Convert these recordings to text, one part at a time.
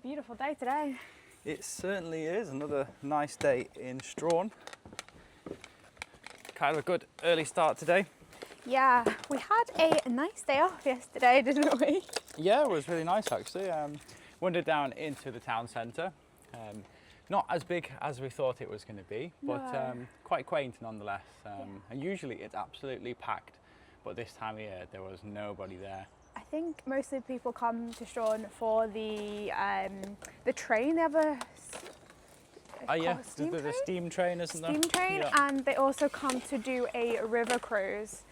beautiful day today. It certainly is. Another nice day in Strawn. Kind of a good early start today. Yeah, we had a nice day off yesterday, didn't we? Yeah, it was really nice actually. Wandered down into the town centre. Not as big as we thought it was going to be, but quite quaint nonetheless. And usually it's absolutely packed, but this time of year there was nobody there. I think mostly people come to Strawn for the train. They have a steam train, isn't there? Steam train, yeah. And they also come to do a river cruise.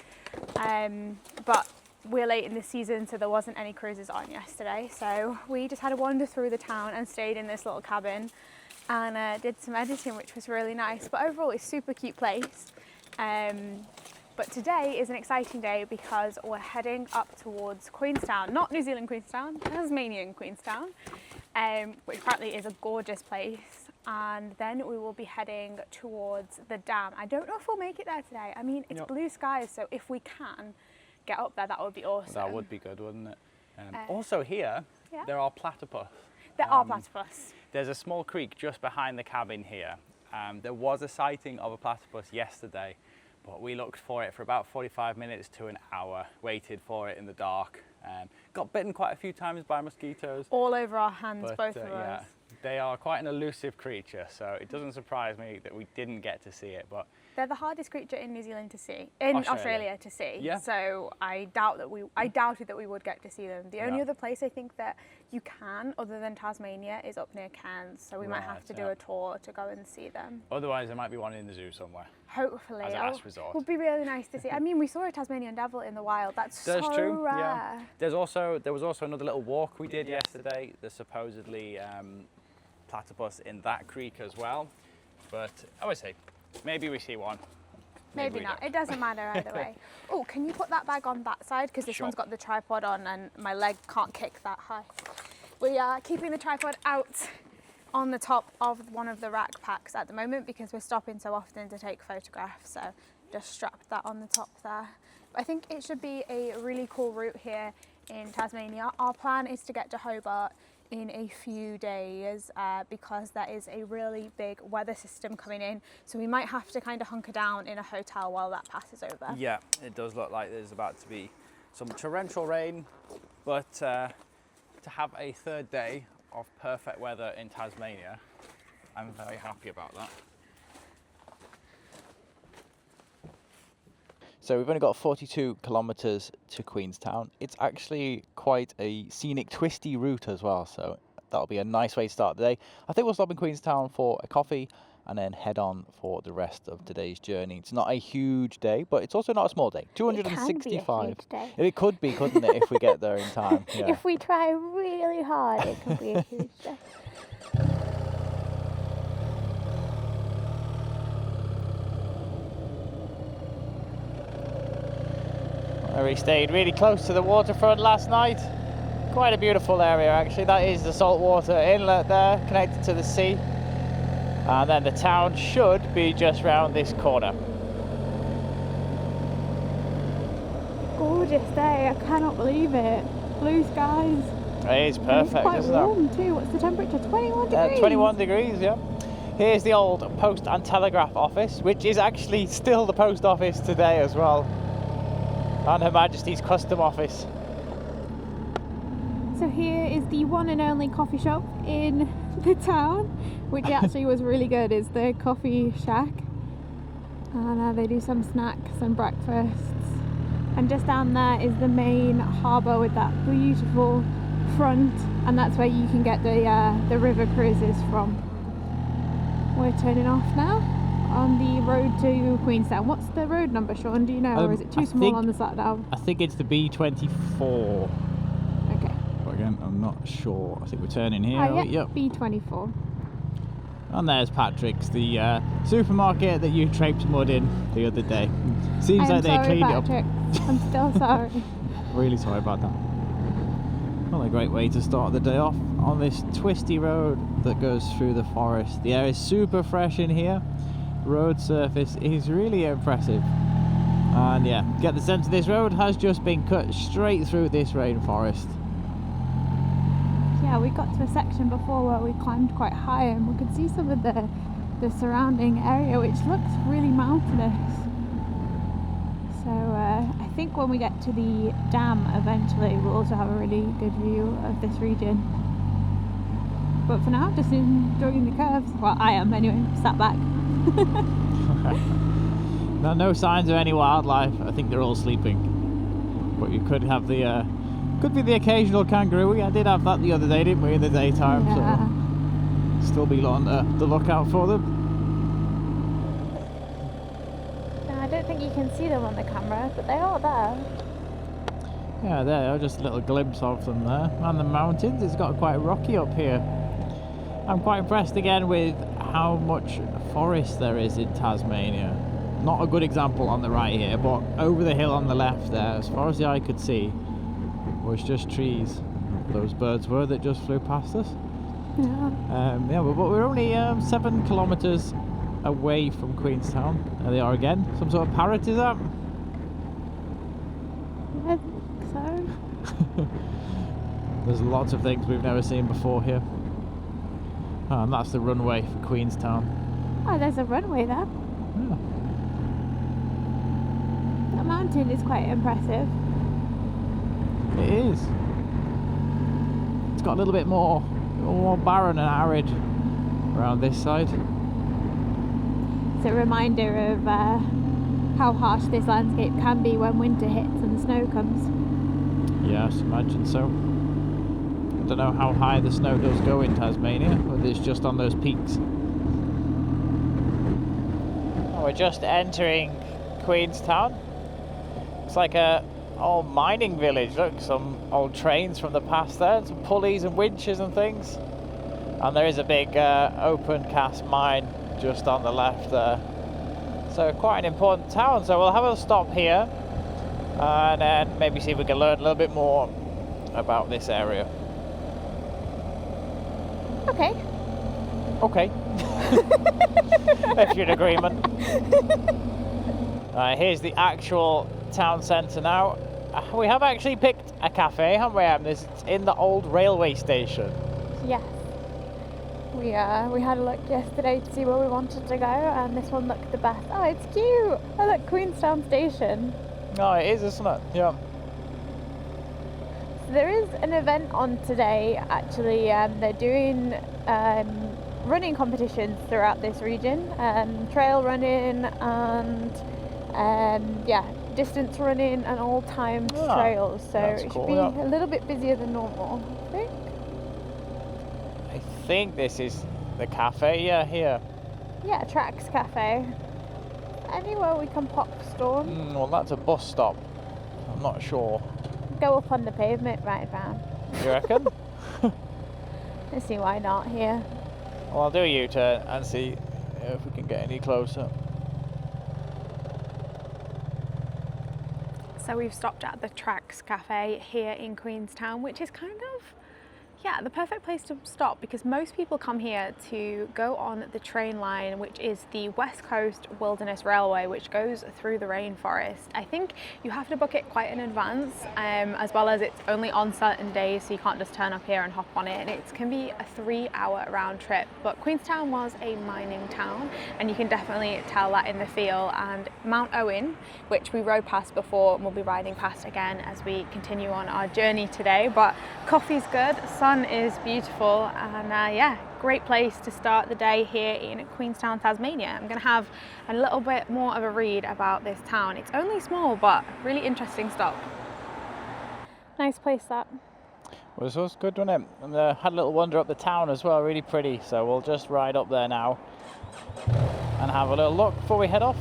But we're late in the season, so there wasn't any cruises on yesterday. So we just had to wander through the town and stayed in this little cabin and did some editing, which was really nice. But overall, it's a super cute place. But today is an exciting day because we're heading up towards Queenstown, not New Zealand Queenstown, Tasmanian Queenstown, which apparently is a gorgeous place. And then we will be heading towards the dam. I don't know if we'll make it there today. I mean, it's blue skies, so if we can get up there, that would be awesome. That would be good, wouldn't it? Also here, there are platypus. There are platypus. There's a small creek just behind the cabin here. There was a sighting of a platypus yesterday, but we looked for it for about 45 minutes to an hour, waited for it in the dark. Got bitten quite a few times by mosquitoes. All over our hands, both of us. Yeah, they are quite an elusive creature, so it doesn't surprise me that we didn't get to see it. But they're the hardest creature in New Zealand to see, in Australia to see. Yeah. So I doubted that we would get to see them. The only other place I think that you can, other than Tasmania, is up near Cairns. So we might have to do a tour to go and see them. Otherwise, there might be one in the zoo somewhere. Hopefully. As a last resort. Would be really nice to see. I mean, we saw a Tasmanian devil in the wild. That's true. rare. Yeah. There was also another little walk we did yesterday. There's supposedly platypus in that creek as well. But I would say, maybe we see one. Maybe not. It doesn't matter either way. Oh, can you put that bag on that side? Because this one's got the tripod on and my leg can't kick that high. We are keeping the tripod out on the top of one of the rack packs at the moment because we're stopping so often to take photographs. So just strapped that on the top there. But I think it should be a really cool route here in Tasmania. Our plan is to get to Hobart in a few days because there is a really big weather system coming in, so we might have to kind of hunker down in a hotel while that passes over. Yeah, it does look like there's about to be some torrential rain, but to have a third day of perfect weather in Tasmania, I'm very happy about that. So we've only got 42 kilometres to Queenstown. It's actually quite a scenic, twisty route as well, so that'll be a nice way to start the day. I think we'll stop in Queenstown for a coffee and then head on for the rest of today's journey. It's not a huge day, but it's also not a small day. 265. It can be a huge day. It could be, couldn't it, if we get there in time? Yeah. If we try really hard, it could be a huge day. We stayed really close to the waterfront last night. Quite a beautiful area actually. That is the saltwater inlet there, connected to the sea. And then the town should be just round this corner. Gorgeous day, I cannot believe it. Blue skies. It is perfect, it's quite isn't warm too. What's the temperature? 21 degrees? 21 degrees, yeah. Here's the old Post and Telegraph office, which is actually still the post office today as well. And Her Majesty's Custom Office. So here is the one and only coffee shop in the town, which actually was really good. It's the Coffee Shack, and they do some snacks and breakfasts. And just down there is the main harbour with that beautiful front, and that's where you can get the river cruises from. We're turning off now on the road to Queenstown. What's the road number, Sean? Do you know, or is it too small on the sat nav? I think it's the B24. Okay. But again, I'm not sure. I think we're turning here. Oh, yeah, yep. B24. And there's Patrick's, the supermarket that you traipsed mud in the other day. Seems like they cleaned Patrick. it up. I'm still sorry. Really sorry about that. Well, a great way to start the day off on this twisty road that goes through the forest. The air is super fresh in here. Road surface is really impressive. And yeah, get the sense this road has just been cut straight through this rainforest. yeah, we got to a section before where we climbed quite high and we could see some of the surrounding area, which looks really mountainous. So I think when we get to the dam eventually, we'll also have a really good view of this region. But for now, just enjoying the curves. Well, I am anyway, sat back. No signs of any wildlife. I think they're all sleeping. But you could have the could be the occasional kangaroo. We did have that the other day, didn't we, in the daytime? Yeah. So still be on the lookout for them. No, I don't think you can see them on the camera, but they are there. Yeah, there are just a little glimpse of them there. And the mountains, it's got quite rocky up here. I'm quite impressed again with how much forest there is in Tasmania. Not a good example on the right here, but over the hill on the left there, as far as the eye could see, was just trees. Those birds were that just flew past us. Yeah. But we're only 7 kilometres away from Queenstown. There they are again. Some sort of parrot, is that? I think so. There's lots of things we've never seen before here. Oh, and that's the runway for Queenstown. Oh, there's a runway there. Yeah. That mountain is quite impressive. It is. It's got a little bit more barren and arid around this side. It's a reminder of how harsh this landscape can be when winter hits and the snow comes. Yes, imagine so. I don't know how high the snow does go in Tasmania, but it's just on those peaks. We're just entering Queenstown. It's like a old mining village. Look, some old trains from the past there, some pulleys and winches and things. And there is a big open cast mine just on the left there. So quite an important town. So we'll have a stop here and then maybe see if we can learn a little bit more about this area. Okay. Okay. If you're in agreement. Here's the actual town centre now. We have actually picked a cafe, haven't we? It's in the old railway station. Yes. We had a look yesterday to see where we wanted to go, and this one looked the best. Oh, it's cute! Oh, look, Queenstown Station. Oh, it is, isn't it? Yeah. So there is an event on today, actually. They're doing running competitions throughout this region, trail running and distance running and all timed trails. So it should cool, be a little bit busier than normal, I think. I think this is the cafe, yeah, here. Yeah, Tracks Cafe. Anywhere we can pop stone. Well, that's a bus stop. I'm not sure. Go up on the pavement right round. You reckon? Let's see why not here. Well, I'll do a U-turn and see if we can get any closer. So we've stopped at the Tracks Cafe here in Queenstown, which is kind of, the perfect place to stop because most people come here to go on the train line, which is the West Coast Wilderness Railway, which goes through the rainforest. I think you have to book it quite in advance, as well as it's only on certain days, so you can't just turn up here and hop on it, and it can be a 3-hour round trip. But Queenstown was a mining town, and you can definitely tell that in the feel. And Mount Owen, which we rode past before and we'll be riding past again as we continue on our journey today. But coffee's good, sun is beautiful, and great place to start the day here in Queenstown, Tasmania. I'm going to have a little bit more of a read about this town. It's only small, but really interesting stop. Nice place that. Well, this was good, wasn't it? And had a little wander up the town as well, really pretty. So we'll just ride up there now and have a little look before we head off.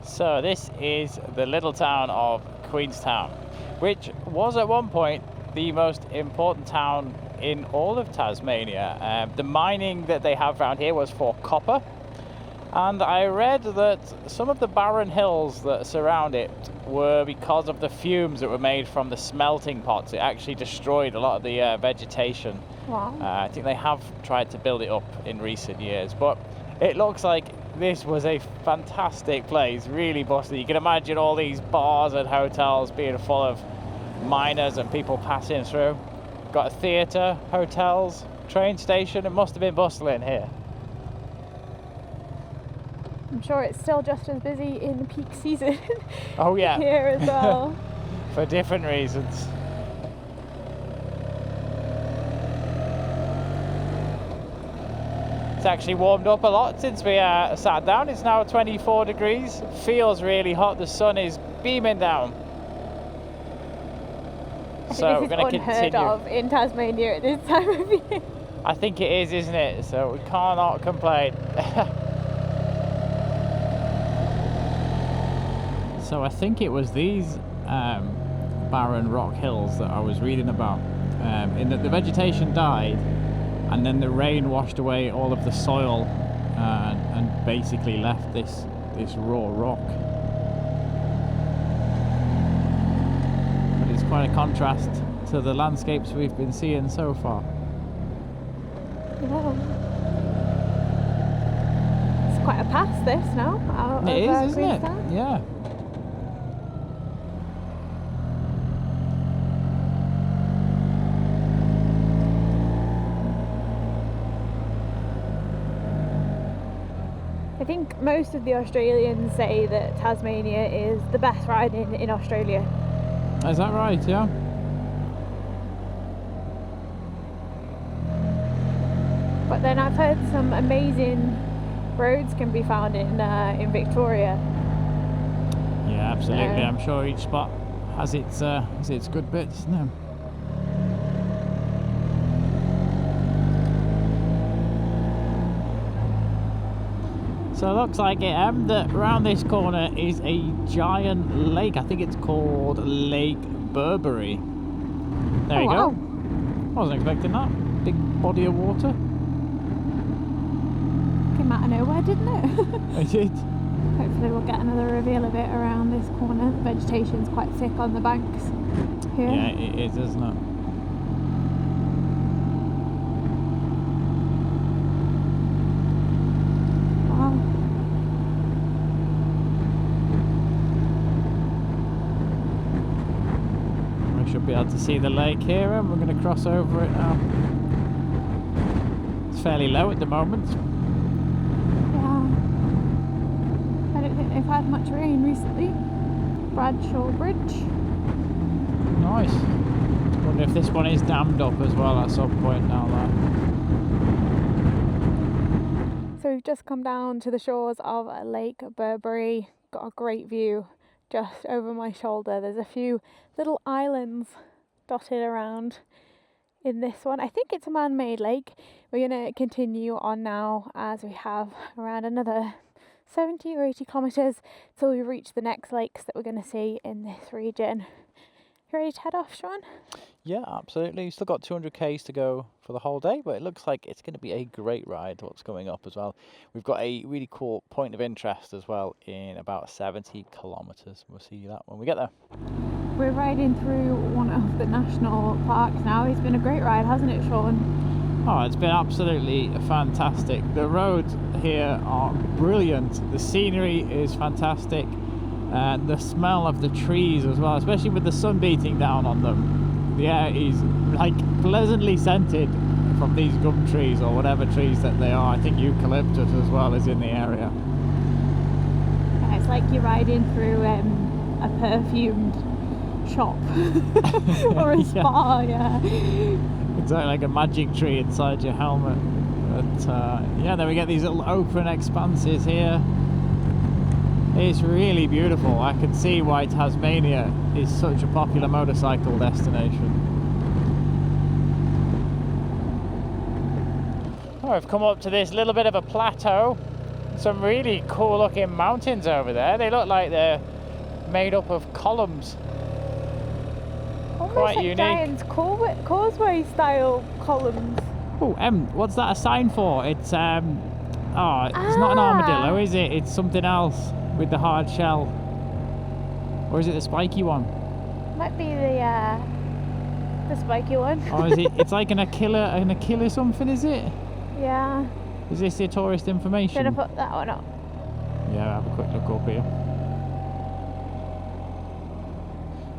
So this is the little town of Queenstown, which was at one point the most important town in all of Tasmania. The mining that they have around here was for copper, and I read that some of the barren hills that surround it were because of the fumes that were made from the smelting pots. It actually destroyed a lot of the vegetation. Wow. I think they have tried to build it up in recent years, but it looks like this was a fantastic place, really bustling. You can imagine all these bars and hotels being full of miners and people passing through. got a theatre, hotels, train station. It must have been bustling here. I'm sure it's still just as busy in the peak season Oh yeah. here as well. For different reasons. It's actually warmed up a lot since we sat down. It's now 24 degrees. Feels really hot. The sun is beaming down. So we're going to unheard continue. of in Tasmania at this time of year. I think it is, isn't it? So we cannot complain. So I think it was these barren rock hills that I was reading about, in that the vegetation died and then the rain washed away all of the soil and basically left this raw rock. But it's quite a contrast to the landscapes we've been seeing so far. Yeah. It's quite a pass this now. Out It of, is, isn't it? Queenstown. Yeah. I think most of the Australians say that Tasmania is the best ride in Australia. Is that right? Yeah. But then I've heard some amazing roads can be found in Victoria. Yeah, absolutely. So- I'm sure each spot has its good bits, isn't it? So it looks like it, that around this corner is a giant lake. I think it's called Lake Burbury. There you wow. go. Wasn't expecting that. Big body of water. Came out of nowhere, didn't it? I did. Hopefully we'll get another reveal of it around this corner. The vegetation's quite thick on the banks here. Yeah, it is, isn't it? Wow. We should be able to see the lake here, and we're going to cross over it now. It's fairly low at the moment. Yeah. I don't think they've had much rain recently. Bradshaw Bridge. Nice. Wonder if this one is dammed up as well at some point now there. So we've just come down to the shores of Lake Burbury. Got a great view just over my shoulder. There's a few little islands dotted around in this one. I think it's a man-made lake. We're going to continue on now as we have around another 70 or 80 kilometres till we reach the next lakes that we're going to see in this region. You ready to head off, Sean? Yeah, absolutely. We've still got 200 k's to go for the whole day, but it looks like it's going to be a great ride. What's coming up as well. We've got a really cool point of interest as well in about 70 kilometres. We'll see that when we get there. We're riding through one of the national parks now. It's been a great ride, hasn't it, Sean? Oh, it's been absolutely fantastic. The roads here are brilliant. The scenery is fantastic. And the smell of the trees as well, especially with the sun beating down on them. The air is like pleasantly scented from these gum trees or whatever trees that they are. I think eucalyptus as well is in the area. Yeah, it's like you're riding through a perfumed shop or a spa, yeah. Exactly, like a magic tree inside your helmet. But yeah, then we get these little open expanses here. It's really beautiful. I can see why Tasmania is such a popular motorcycle destination. Oh, I've come up to this little bit of a plateau. Some really cool looking mountains over there. They look like they're made up of columns. Almost Quite like unique. giant causeway style columns. Oh, what's that a sign for? It's it's not an armadillo, is it? It's something else with the hard shell. Or is it the spiky one? Might be the spiky one. Or is it? It's like an Achilla something, is it? Yeah. Is this your tourist information? Should have put that one up. Yeah, have a quick look up here.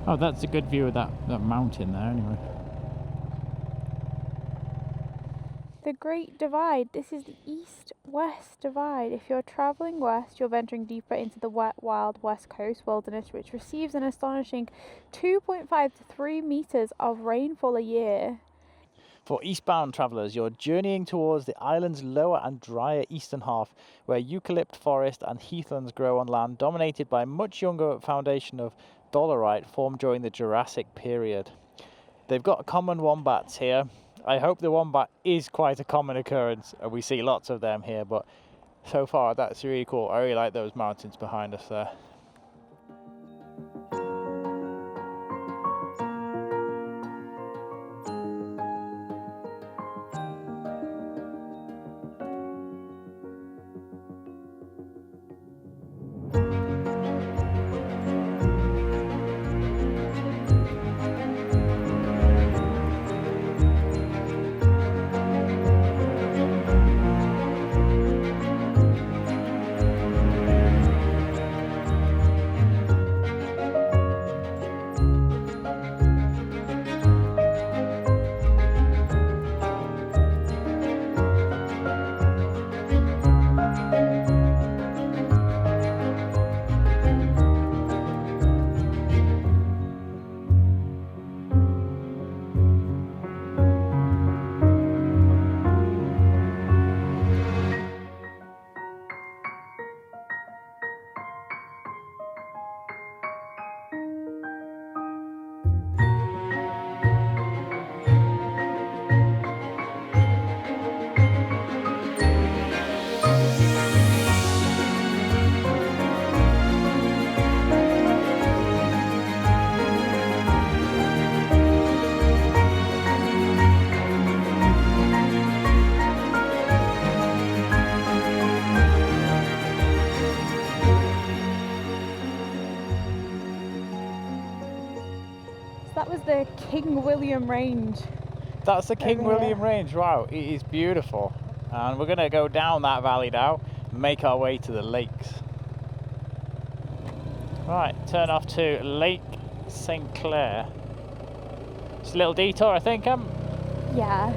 Oh, that's a good view of that mountain there anyway. The Great Divide. This is the east-west divide. If you're travelling west, you're venturing deeper into the wet, wild west coast wilderness, which receives an astonishing 2.5 to 3 metres of rainfall a year. For eastbound travellers, you're journeying towards the island's lower and drier eastern half, where eucalypt forest and heathlands grow on land dominated by a much younger foundation of dolerite formed during the Jurassic period. They've got common wombats here. I hope the wombat is quite a common occurrence, and we see lots of them here, but so far that's really cool. I really like those mountains behind us there. That was the King William Range. That's the King Over here. William Range. Wow, it is beautiful. And we're going to go down that valley now and make our way to the lakes. Right, turn off to Lake St Clair. It's a little detour, I think. Yeah.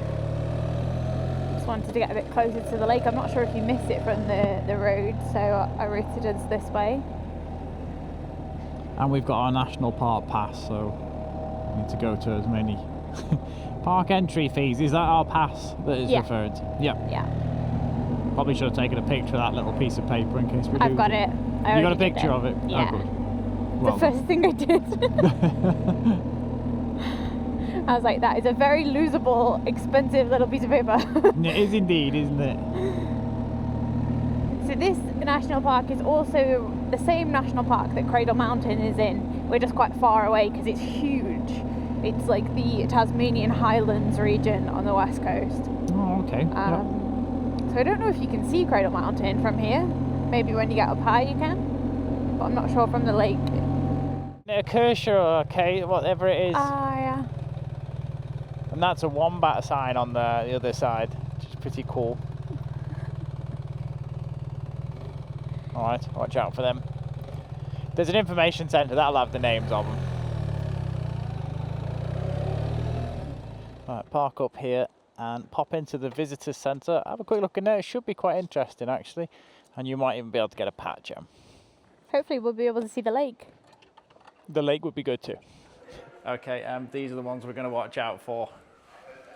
Just wanted to get a bit closer to the lake. I'm not sure if you miss it from the road, so I routed us this way. And we've got our national park pass, so we need to go to as many park entry fees. Is that our pass that is Yeah. referred to? Yeah. Yeah. Probably should have taken a picture of that little piece of paper in case we I've lose got it. I You got a already did picture of it? Yeah. Oh, good. The Well first thing I did. I was like, that is a very losable, expensive little piece of paper. done. It is indeed, isn't it? So this national park is also the same national park that Cradle Mountain is in. We're just quite far away because it's huge. It's like the Tasmanian Highlands region on the west coast. Oh, okay. Yeah. So I don't know if you can see Cradle Mountain from here. Maybe when you get up high you can. But I'm not sure from the lake. Acacia, okay, whatever it is. Ah, yeah. And that's a wombat sign on the other side, which is pretty cool. Alright, watch out for them. There's an information centre, that'll have the names of them. Right, park up here and pop into the visitor centre. Have a quick look in there, it should be quite interesting actually. And you might even be able to get a patch. Hopefully we'll be able to see the lake. The lake would be good too. Okay, these are the ones we're going to watch out for.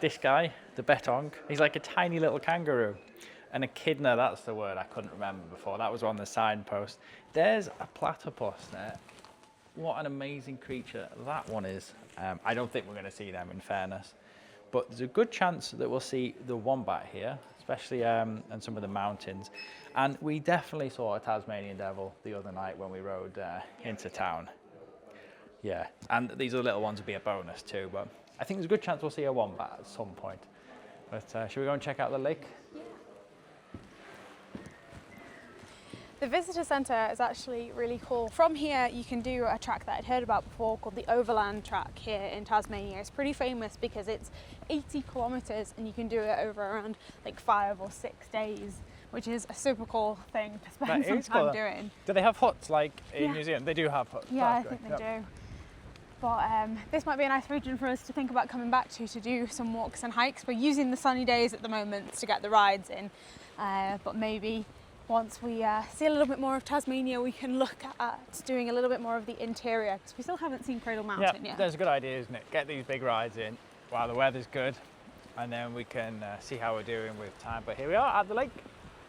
This guy, the betong, he's like a tiny little kangaroo. An echidna, that's the word I couldn't remember before. That was on the signpost. There's a platypus there. What an amazing creature that one is. I don't think we're going to see them, in fairness. But there's a good chance that we'll see the wombat here, especially in some of the mountains. And we definitely saw a Tasmanian devil the other night when we rode into town. Yeah, and these other little ones would be a bonus too, but I think there's a good chance we'll see a wombat at some point. But should we go and check out the lake? Yeah. The visitor centre is actually really cool. From here you can do a track that I'd heard about before called the Overland Track here in Tasmania. It's pretty famous because it's 80 kilometres and you can do it over around like 5 or 6 days, which is a super cool thing to spend some time doing. Do they have huts like in New Zealand? They do have huts. Yeah, That's I think great. they do. But this might be a nice region for us to think about coming back to do some walks and hikes. We're using the sunny days at the moment to get the rides in, but maybe once we see a little bit more of Tasmania, we can look at doing a little bit more of the interior, because we still haven't seen Cradle Mountain yet. That's a good idea, isn't it? Get these big rides in while the weather's good, and then we can see how we're doing with time. But here we are at the lake.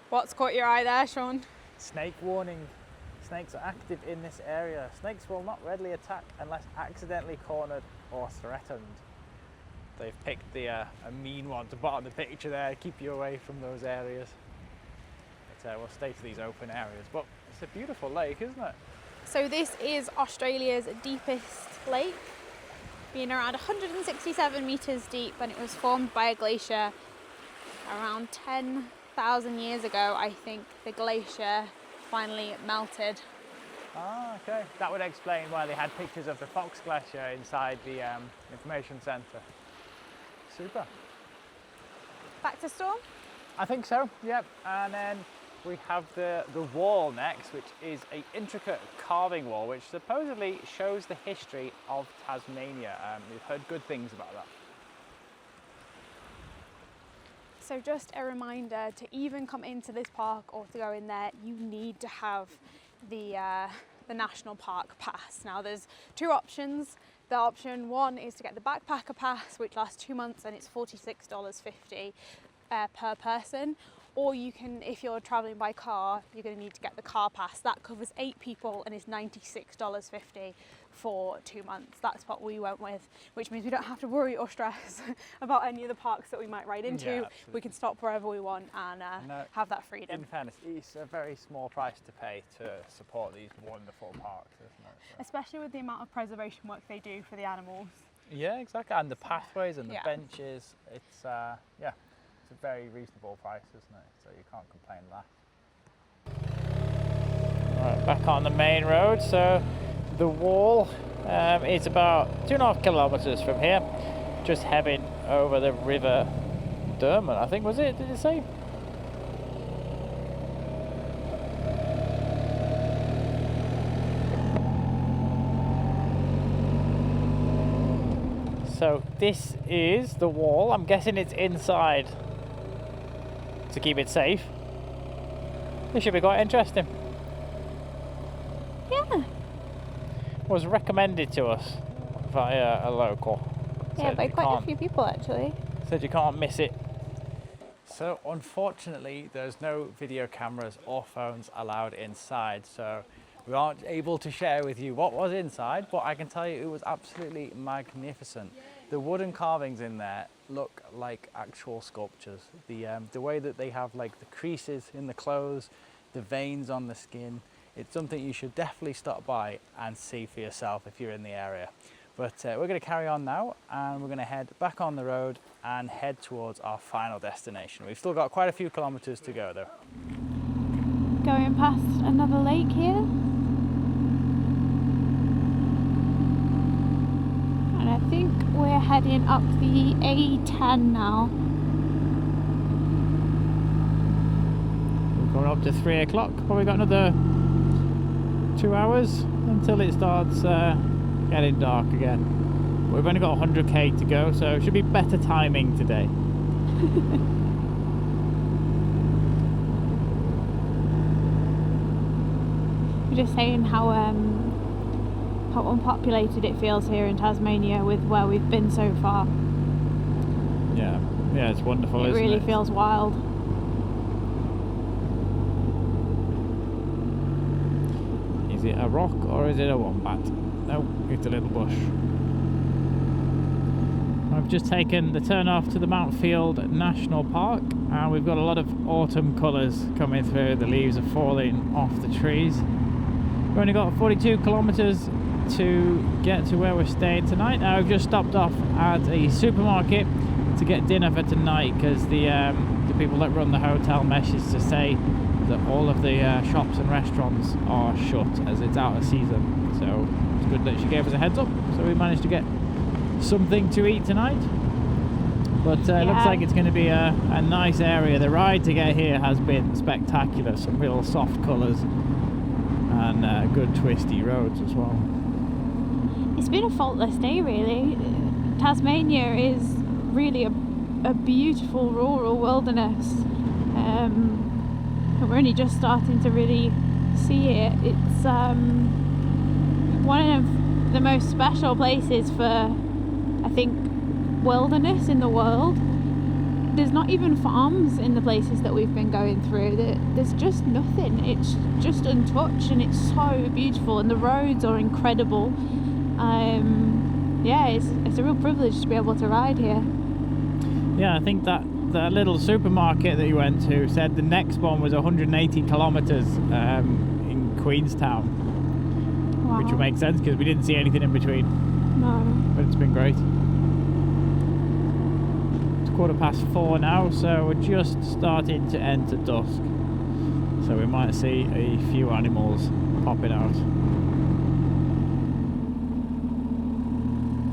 What's caught your eye there, Sean? Snake warning. Snakes are active in this area. Snakes will not readily attack unless accidentally cornered or threatened. They've picked a mean one to put on the picture there to keep you away from those areas. But we'll stay to these open areas. But it's a beautiful lake, isn't it? So this is Australia's deepest lake, being around 167 metres deep, and it was formed by a glacier around 10,000 years ago. I think the glacier finally melted. Ah, okay. That would explain why they had pictures of the Fox Glacier inside the information centre. Super. Back to Storm? I think so, yep. And then we have the wall next, which is an intricate carving wall, which supposedly shows the history of Tasmania. We've heard good things about that. So just a reminder, to even come into this park or to go in there, you need to have the National Park Pass. Now there's two options. The option one is to get the Backpacker Pass, which lasts 2 months, and it's $46.50 per person. Or you can, if you're traveling by car, you're going to need to get the car pass. That covers 8 people and is $96.50 for 2 months. That's what we went with, which means we don't have to worry or stress about any of the parks that we might ride into. Yeah, we can stop wherever we want and have that freedom. In fairness, it's a very small price to pay to support these wonderful parks, isn't it? So. Especially with the amount of preservation work they do for the animals. Yeah, exactly. And the pathways and the benches. It's it's a very reasonable price, isn't it? So you can't complain that. Right, back on the main road. So the wall is about 2.5 kilometres from here, just heading over the River Dermot, I think, was it? Did it say? So this is the wall. I'm guessing it's inside to keep it safe. This should be quite interesting. Yeah. Was recommended to us via a local. Yeah, by quite a few people actually. Said you can't miss it. So unfortunately there's no video cameras or phones allowed inside, so we aren't able to share with you what was inside, but I can tell you it was absolutely magnificent. The wooden carvings in there look like actual sculptures. The way that they have like the creases in the clothes, the veins on the skin, it's something you should definitely stop by and see for yourself if you're in the area. But we're going to carry on now, and we're going to head back on the road and head towards our final destination. We've still got quite a few kilometres to go though. Going past another lake here. And I think we're heading up the A10 now. We're going up to 3 o'clock, probably got another 2 hours until it starts getting dark again. We've only got 100k to go, so it should be better timing today. We're just saying how unpopulated it feels here in Tasmania with where we've been so far. Yeah, it's wonderful, isn't it? It really feels wild. Is it a rock or is it a wombat? No, it's a little bush. I've just taken the turn off to the Mount Field National Park, and we've got a lot of autumn colours coming through. The leaves are falling off the trees. We've only got 42 kilometres to get to where we're staying tonight. Now we've just stopped off at a supermarket to get dinner for tonight, because the people that run the hotel messaged to say that all of the shops and restaurants are shut as it's out of season. So it's good that she gave us a heads up, so we managed to get something to eat tonight. But it looks like it's going to be a nice area. The ride to get here has been spectacular. Some real soft colours and good twisty roads as well. It's been a faultless day, really. Tasmania is really a beautiful rural wilderness. And we're only just starting to really see it. It's one of the most special places for, I think, wilderness in the world. There's not even farms in the places that we've been going through. There's just nothing. It's just untouched, and it's so beautiful, and the roads are incredible. Yeah, it's a real privilege to be able to ride here. Yeah, I think that little supermarket that you went to said the next one was 180 kilometres in Queenstown. Wow. Which would make sense because we didn't see anything in between. No. But it's been great. It's 4:15 now, so we're just starting to enter dusk. So we might see a few animals popping out.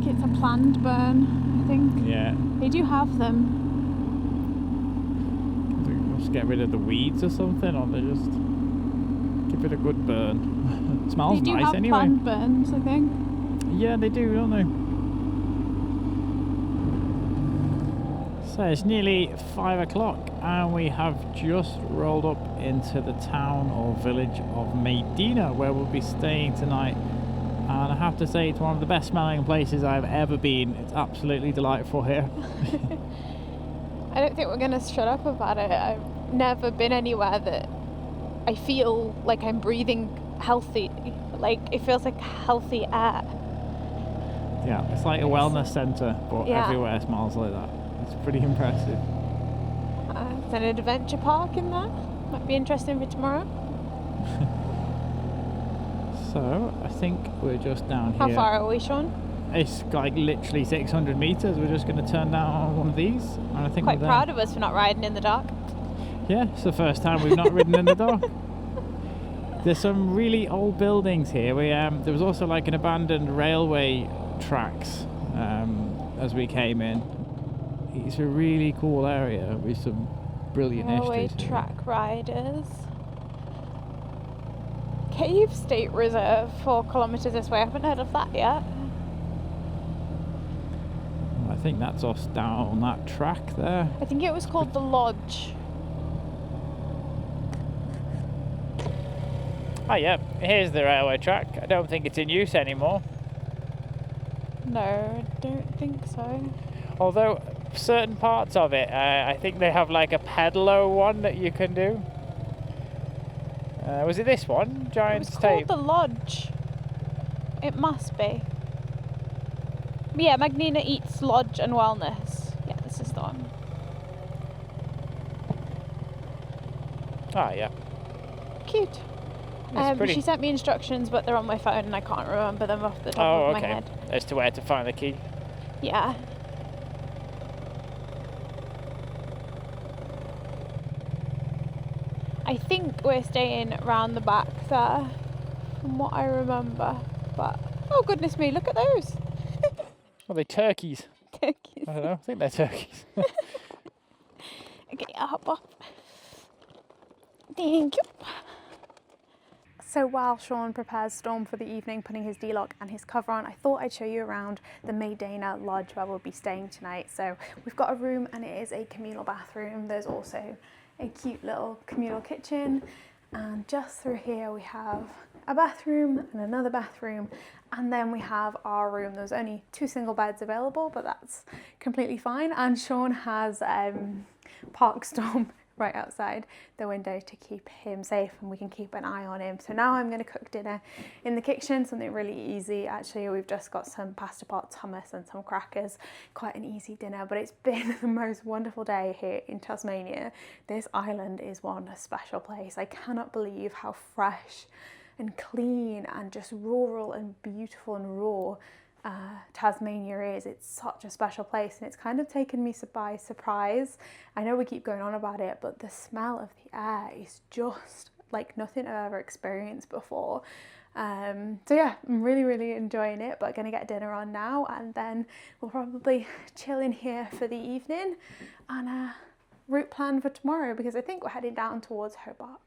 It's a planned burn, I think. Yeah. They do have them. Just get rid of the weeds or something, or they just give it a good burn. It smells They do nice have anyway. planned burns, I think. Yeah, they do, don't they? So it's nearly 5 o'clock and we have just rolled up into the town or village of Maydena, where we'll be staying tonight. And I have to say, it's one of the best smelling places I've ever been. It's absolutely delightful here. I don't think we're going to shut up about it. I've never been anywhere that I feel like I'm breathing healthy. Like, it feels like healthy air. Yeah, it's like a wellness centre, but Yeah. everywhere smells like that. It's pretty impressive. There's an adventure park in there. Might be interesting for tomorrow. So, I think we're just down How here. far are we, Sean? It's like literally 600 metres. We're just going to turn down on one of these. And I think Quite we're proud there. of us for not riding in the dark. Yeah, it's the first time we've not ridden in the dark. There's some really old buildings here. There was also like an abandoned railway tracks as we came in. It's a really cool area with some brilliant Railway histories here. track riders. Cave State Reserve, 4 kilometres this way. I haven't heard of that yet. I think that's us down on that track there. I think it was called the Lodge. Oh yeah, here's the railway track. I don't think it's in use anymore. No, I don't think so. Although certain parts of it, I think they have like a pedalo one that you can do. Was it this one? It Giant's was called Tape. the Lodge. It must be. Yeah, Maydena Eats Lodge and Wellness. Yeah, this is the one. Ah, yeah. Cute. It's pretty. She sent me instructions, but they're on my phone and I can't remember them off the top Oh, of okay. my head. As to where to find the key. Yeah. I think we're staying round the back there, from what I remember. But oh goodness me, look at those Are they turkeys? turkeys. I don't know. I think they're turkeys. Okay, I'll hop off. Thank you. So while Sean prepares Storm for the evening, putting his D-lock and his cover on, I thought I'd show you around the Maydena Lodge where we'll be staying tonight. So we've got a room and it is a communal bathroom. There's also a cute little communal kitchen. And just through here we have a bathroom and another bathroom. And then we have our room. There's only 2 single beds available, but that's completely fine. And Sean has parked Storm right outside the window to keep him safe and we can keep an eye on him. So now I'm going to cook dinner in the kitchen, something really easy. Actually, we've just got some pasta pots, hummus and some crackers. Quite an easy dinner, but it's been the most wonderful day here in Tasmania. This island is one special place. I cannot believe how fresh and clean and just rural and beautiful and raw Tasmania is. It's such a special place and it's kind of taken me by surprise. I know we keep going on about it, but the smell of the air is just like nothing I've ever experienced before. So yeah, I'm really enjoying it, but gonna get dinner on now and then we'll probably chill in here for the evening and route plan for tomorrow because I think we're heading down towards Hobart.